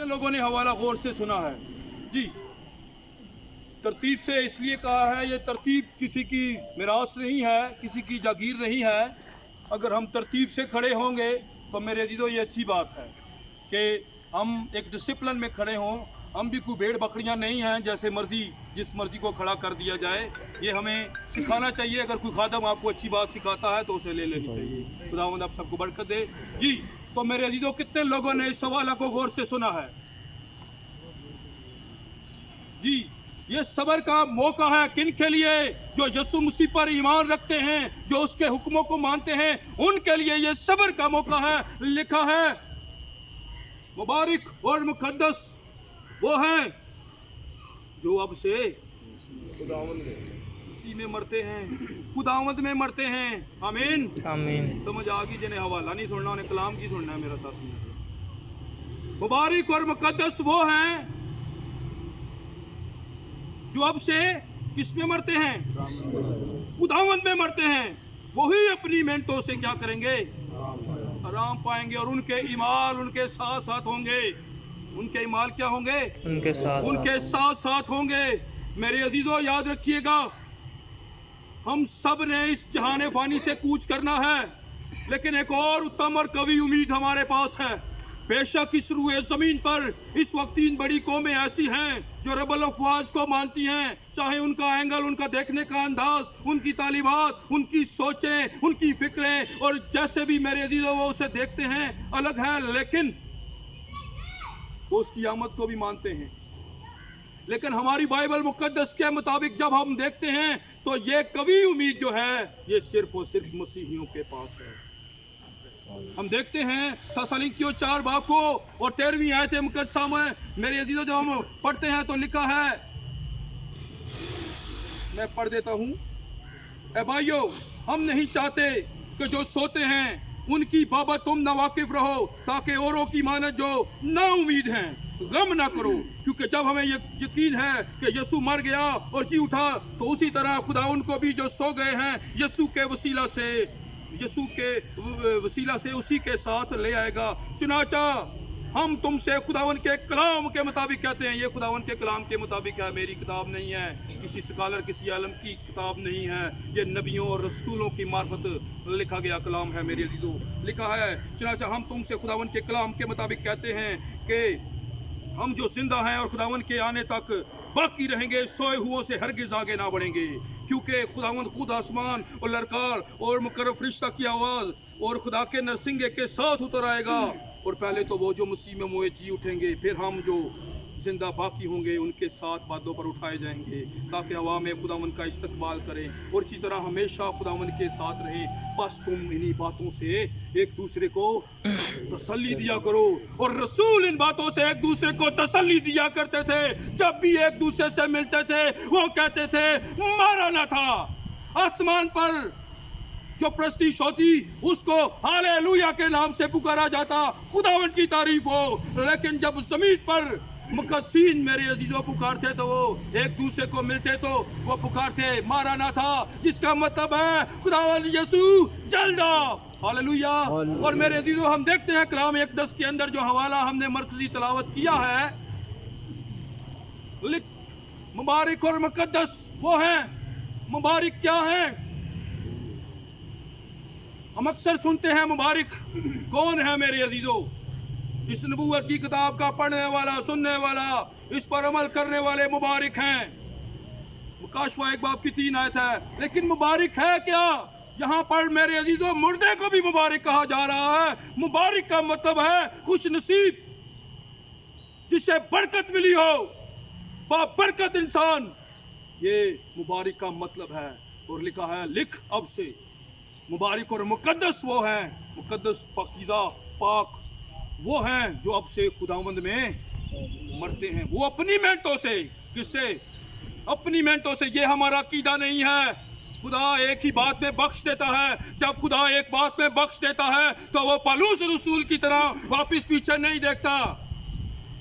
कितने लोगों ने हवाला गौर से सुना है जी। तरतीब से इसलिए कहा है, ये तरतीब किसी की मिरास नहीं है, किसी की जागीर नहीं है। अगर हम तरतीब से खड़े होंगे तो मेरे अजीजों ये अच्छी बात है कि हम एक डिसिप्लिन में खड़े हों। हम भी कोई भेड़ बकरियां नहीं हैं जैसे मर्जी जिस मर्जी को खड़ा कर दिया जाए। ये हमें सिखाना चाहिए। अगर कोई खादम आपको अच्छी बात सिखाता है तो उसे ले लेनी चाहिए। खुदावंद आप सबको बरकत दे जी। तो मेरे अजीजों कितने लोगों ने इस सवाल को गौर से सुना है जी। ये सबर का मौका है किन के लिए? जो यीशु मसीह पर ईमान रखते हैं, जो उसके हुक्मों को मानते हैं, उनके लिए ये सबर का मौका है। लिखा है मुबारक और मुकद्दस वो हैं जो अब से इसी में मरते हैं, खुदावंद में मरते हैं। आमीन आमीन। समझ आ गई? जिन्हें हवाला नहीं सुनना उन्हें कलाम की सुनना है। मेरा तासीर मुबारक और मुकद्दस वो हैं जो अब से किस में मरते हैं? खुदावंद में मरते हैं। वही अपनी मेहनतों से क्या करेंगे? आराम पाएंगे। और उनके ईमाल उनके साथ साथ होंगे। उनके ईमाल क्या होंगे? उनके साथ साथ होंगे। मेरे अजीजों याद रखिएगा, हम सब ने इस जहाने फानी से कूच करना है, लेकिन एक और उत्तम और कवि उम्मीद हमारे पास है। बेशक इस रूए जमीन पर इस वक्त 3 बड़ी कौमें ऐसी हैं जो रब्बुल अफ़वाज को मानती हैं। चाहे उनका एंगल, उनका देखने का अंदाज, उनकी तालीमात, उनकी सोचें, उनकी फिक्रें और जैसे भी मेरे अजीजों वो उसे देखते हैं अलग है, लेकिन वो उसकी आमद को भी मानते हैं। लेकिन हमारी बाइबल मुकद्दस के मुताबिक जब हम देखते हैं तो ये कवि उम्मीद जो है ये सिर्फ और सिर्फ मसीहियों के पास है। हम देखते हैं तसलीकियों 4 बाब को और 13वीं आयत मुकद्दसा में मेरे अजीजों जब हम पढ़ते हैं तो लिखा है, मैं पढ़ देता हूँ। ए भाइयों, हम नहीं चाहते कि जो सोते हैं उनकी बाबत तुम नावाकिफ रहो, ताकि औरों की मानत जो ना उम्मीद हैं गम ना करो। क्योंकि जब हमें यकीन है कि यीशु मर गया और जी उठा, तो उसी तरह खुदा उनको भी जो सो गए हैं यीशु के वसीला से उसी के साथ ले आएगा। चुनाचा हम तुमसे खुदावन के कलाम के मुताबिक कहते हैं। ये खुदावन के कलाम के मुताबिक है, मेरी किताब नहीं है, किसी स्कॉलर किसी आलम की किताब नहीं है। ये नबियों और रसूलों की मार्फत लिखा गया कलाम है। मेरे अजीजों लिखा है, चुनाचा हम तुमसे खुदावन के कलाम के मुताबिक कहते हैं कि हम जो जिंदा हैं और खुदावन के आने तक बाकी रहेंगे, सोए हुओं से हरगिज आगे ना बढ़ेंगे। क्योंकि खुदावंद खुद आसमान और लड़कार और मुकर्रब फरिश्ता की आवाज़ और खुदा के नरसिंगे के साथ उतर आएगा। और पहले तो वो जो मसीह में मोए जी उठेंगे, फिर हम जो जिंदा बाकी होंगे उनके साथ बादलों पर उठाए जाएंगे, ताकि हवा में खुदावंद का इस्तकबाल करें और इसी तरह हमेशा खुदावंद के साथ रहें। बस तुम इन्हीं बातों से एक दूसरे को तसल्ली दिया करो। और रसूल इन बातों से एक दूसरे को तसल्ली दिया करते थे। जब भी एक दूसरे से मिलते थे वो कहते थे मारानाथा। आसमान पर जो प्रस्तिश होती उसको हालेलुया के नाम से पुकारा जाता, खुदावंद की तारीफ हो। लेकिन जब ज़मीन पर मुकद्दसीन मेरे अजीजों पुकारते तो वो एक दूसरे को मिलते तो वो पुकारते मारानाथा, जिसका मतलब है खुदावंद यीशु जल्द आ। हालेलुया। और मेरे अजीजों हम देखते हैं कलाम 1:10 के अंदर जो हवाला हमने मरकजी तलावत किया है, मुबारक और मुकद्दस वो हैं। मुबारक क्या है? हम अक्सर सुनते हैं मुबारक कौन है मेरे अजीजों? इस नबूवत की किताब का पढ़ने वाला, सुनने वाला, इस पर अमल करने वाले मुबारक हैं। मुकाशवा 1 बाब की 3 आयत है। लेकिन मुबारक है क्या? यहाँ पर मेरे अजीजों मुर्दे को भी मुबारक कहा जा रहा है। मुबारक का मतलब है खुश नसीब, जिससे बरकत मिली हो, बाबरकत इंसान, ये मुबारक का मतलब है। और लिखा है लिख अब से मुबारक और मुकद्दस वो हैं, मुकद्दस पाकीज़ा पाक वो हैं जो अब से खुदावंद में मरते हैं। वो अपनी मेहनतों से, किससे? अपनी मेहनतों से। ये हमारा अकीदा नहीं है। खुदा एक ही बात में बख्श देता है। जब खुदा एक बात में बख्श देता है तो वो पलूस रसूल की तरह वापस पीछे नहीं देखता,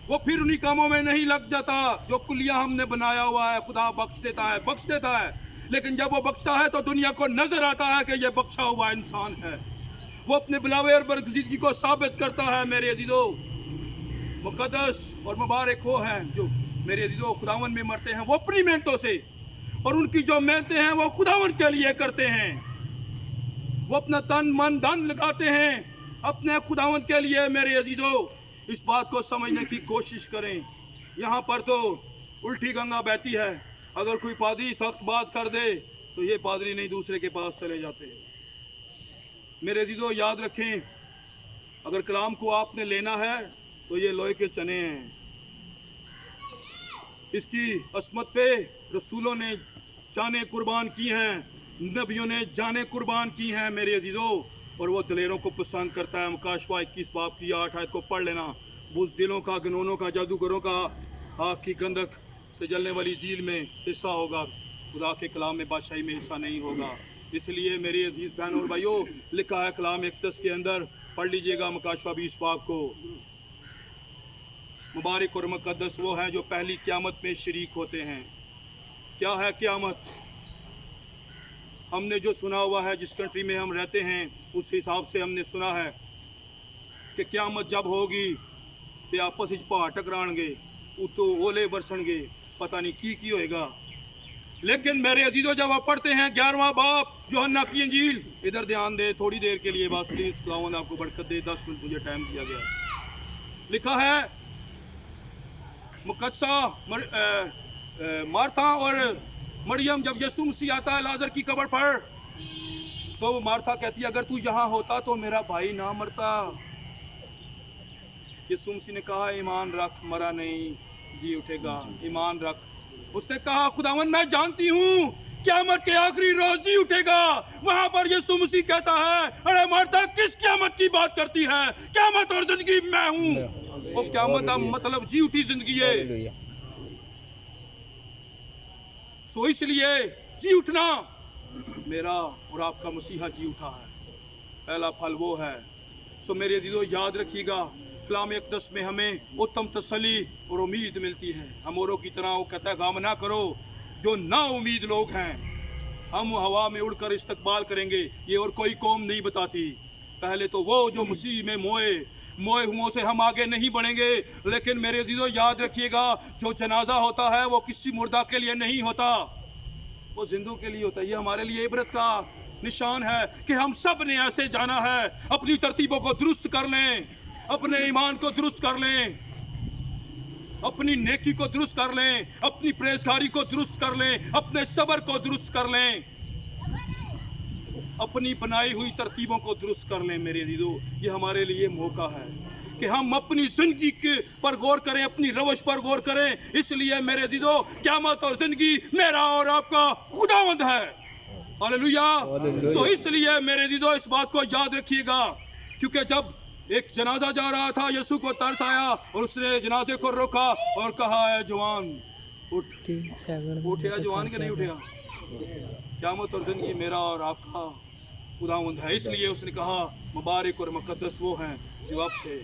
वो फिर उन्हीं कामों में नहीं लग जाता जो कुलिया हमने बनाया हुआ है। खुदा बख्श देता है, बख्श देता है। लेकिन जब वो बख्शता है तो दुनिया को नजर आता है कि ये बख्शा हुआ इंसान है। वो अपने बुलावे और बरगज़ीदगी को साबित करता है। मेरे अजीजों मुकद्दस और मुबारक वो हैं जो मेरे अजीजों खुदावन में मरते हैं, वो अपनी मेहनतों से, और उनकी जो मेहनतें हैं वो खुदावन के लिए करते हैं। वो अपना तन मन धन लगाते हैं अपने खुदावन के लिए। मेरे अजीजों, इस बात को समझने की कोशिश करें। यहाँ पर तो उल्टी गंगा बहती है। अगर कोई पादरी सख्त बात कर दे तो ये पादरी नहीं दूसरे के पास चले जाते हैं। मेरे अजीजों, याद रखें, अगर कलाम को आपने लेना है तो ये लोहे के चने हैं। इसकी असमत पे रसूलों ने जाने कुर्बान की हैं, नबियों ने जाने कुर्बान की हैं मेरे अजीजों, और वो दलेरों को पसंद करता है। मुकाशवा 21 बाब की 8 आयत को पढ़ लेना। बुज़दिलों का, गनोनों का, जादूगरों का आग की गंधक से जलने वाली झील में हिस्सा होगा, खुदा के कलाम में बादशाही में हिस्सा नहीं होगा। इसलिए मेरे अजीज़ बहनों और भाइयों, लिखा है कलाम इक़दस के अंदर, पढ़ लीजिएगा मुकाशवा 20 बाब को। मुबारक और मुक़द्दस वो हैं जो पहली क़यामत में शरीक होते हैं। क्या है क़यामत? हमने जो सुना हुआ है, जिस कंट्री में हम रहते हैं उस हिसाब से हमने सुना है कि क़यामत जब होगी तो आपस में पहाड़ टकराणगे, उतो ओले बरसणगे, पता नहीं की होएगा। लेकिन मेरे अजीजों, जब आप पढ़ते हैं 11वां बाब यूहन्ना की इंजील, इधर ध्यान दे थोड़ी देर के लिए बस प्लीज, खुदावंद आपको बरकत दे। 10 मिनट मुझे टाइम दिया गया। लिखा है मुकद्दसा मार्था और मरियम, जब यीशु मसीह आता है लाजर की कब्र पर, तो मार्था कहती है अगर तू यहाँ होता तो मेरा भाई ना मरता। यीशु मसीह ने कहा ईमान रख, मरा नहीं, जी उठेगा, ईमान रख। उसने कहा खुदावन मैं जानती हूँ क़यामत के आखिरी रोज जी उठेगा। वहां पर यीशु मसीह कहता है अरे मार्था किस क़यामत की बात करती है, क़यामत और जिंदगी मैं हूँ। वो क़यामत का मतलब जी उठी जिंदगी है। सो इसलिए जी उठना मेरा और आपका मसीहा जी उठा है, पहला फल वो है। सो मेरे अजीजों, याद रखिएगा कलाम इक़दस में हमें उत्तम तसल्ली और उम्मीद मिलती है। हम औरों की तरह वो कहता है गम ना करो जो ना उम्मीद लोग हैं। हम हवा में उड़कर इस्तकबाल करेंगे, ये और कोई कौम नहीं बताती। पहले तो वो जो मसीह में मोए हुओं से हम आगे नहीं बढ़ेंगे। लेकिन मेरे अजीजों, याद रखिएगा जो जनाजा होता है वो किसी मुर्दा के लिए नहीं होता, वो जिंदों के लिए होता है। ये हमारे लिए इबरत का निशान है कि हम सब ने ऐसे जाना है। अपनी तरतीबों को दुरुस्त कर लें, अपने ईमान को दुरुस्त कर लें, अपनी नेकी को दुरुस्त कर लें, अपनी परहेजगारी को दुरुस्त कर लें, अपने सब्र को दुरुस्त कर लें, अपनी बनाई हुई तरतीबों को दुरुस्त कर लें। मेरे अजीजों, ये हमारे लिए मौका है कि हम अपनी जिंदगी के पर गौर करें, अपनी रवश पर गौर करें। इसलिए मेरे अजीजों, क़यामत और जिंदगी मेरा और आपका खुदावंद है। हालेलुया। सो इसलिए मेरे अजीजों, इस बात को याद रखिएगा, क्योंकि जब एक जनाजा जा रहा था, यीशु को तरस आया और उसने जनाजे को रोका और कहा है जवान उठ। उठा जवान के नहीं उठा? क़यामत और जिंदगी मेरा और आपका खुदावंद है। इसलिए उसने कहा मुबारक और मुक़द्दस वो हैं जो अब से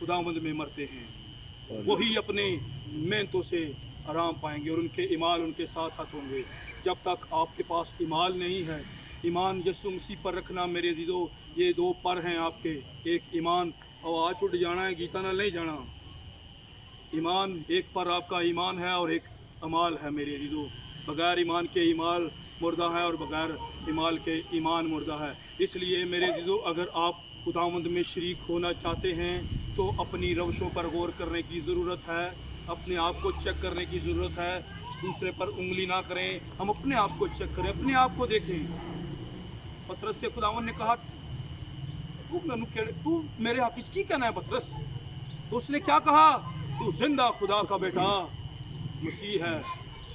खुदावंद में मरते हैं। वही अपने मेहनतों से आराम पाएंगे और उनके ईमान उनके साथ साथ होंगे। जब तक आपके पास ईमान नहीं है, ईमान यीशु मसीह पर रखना मेरे अजीजों, ये दो पर हैं आपके। एक ईमान और आज उठ जाना है, गीता ना नहीं जाना। ईमान एक पर आपका ईमान है और एक अमाल है मेरे अजीजों। बगैर ईमान के ईमान मुर्दा है और बगैर ईमान के ईमान मुर्दा है। इसलिए मेरे अजीजों, अगर आप खुदावंद में शरीक होना चाहते हैं तो अपनी रवशों पर गौर करने की ज़रूरत है, अपने आप को चेक करने की ज़रूरत है। दूसरे पर उंगली ना करें, हम अपने आप को चेक करें, अपने आप को देखें। पतरस से खुदावंद ने कहा तू मेरे हक़ की कहना है पतरस? तो उसने क्या कहा? तू जिंदा खुदा का बेटा मसीह है।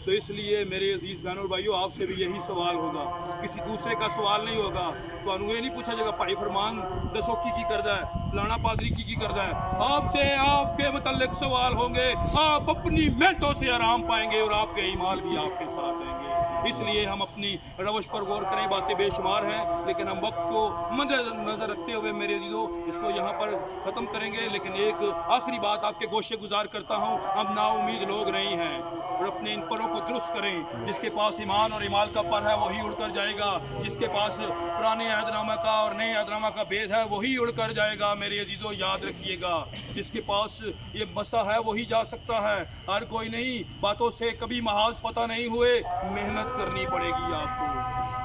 तो इसलिए मेरे अजीज़ बहनों और भाइयों, आपसे भी यही सवाल होगा, किसी दूसरे का सवाल नहीं होगा। तो ये नहीं पूछा जाएगा भाई फरमान दसो की करदा है, फलाना पादरी की करदा है। आपसे आपके मुतल्लिक सवाल होंगे। आप अपनी मेहनतों से आराम पाएंगे और आपके ईमान भी आपके साथ आएंगे। इसलिए हम अपनी रवश पर गौर करें। बातें बेशुमार हैं, लेकिन हम वक्त को मद्देनजर रखते हुए मेरे अजीजों इसको यहाँ पर ख़त्म करेंगे। लेकिन एक आखिरी बात आपके गोशे गुजार करता हूँ, हम नाउमीद लोग नहीं हैं और अपने इन परों को दुरुस्त करें। जिसके पास ईमान और ईमाल का पर है वही उड़कर जाएगा, जिसके पास पुराने अहदनामा का और नए अहदनामा का भेद है वही उड़कर जाएगा। मेरे अजीजों याद रखिएगा, जिसके पास ये मसा है वही जा सकता है, हर कोई नहीं। बातों से कभी महाज फतह नहीं हुए, मेहनत करनी पड़ेगी आपको।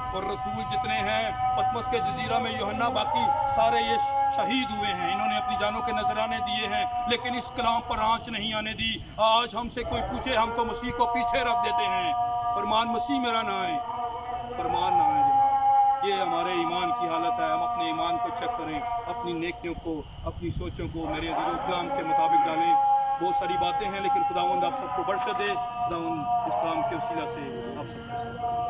और रसूल जितने हैं पतमस के जजीरा में यूहन्ना, बाकी सारे ये शहीद हुए हैं, इन्होंने अपनी जानों के नजराने दिए हैं, लेकिन इस कलाम पर आँच नहीं आने दी। आज हमसे कोई पूछे हम तो मसीह को पीछे रख देते हैं। फरमान मसीह मेरा ना है, फरमान ना है जनाब। ये हमारे ईमान की हालत है। हम अपने ईमान को चेक करें, अपनी नेकियों को, अपनी सोचों को मेरे अज़ीज़ों कलाम के मुताबिक डालें। बहुत सारी बातें हैं, लेकिन खुदावंद आप सबको बढ़कर दे। खुदावंद इस कलाम के वसीला से आप सबको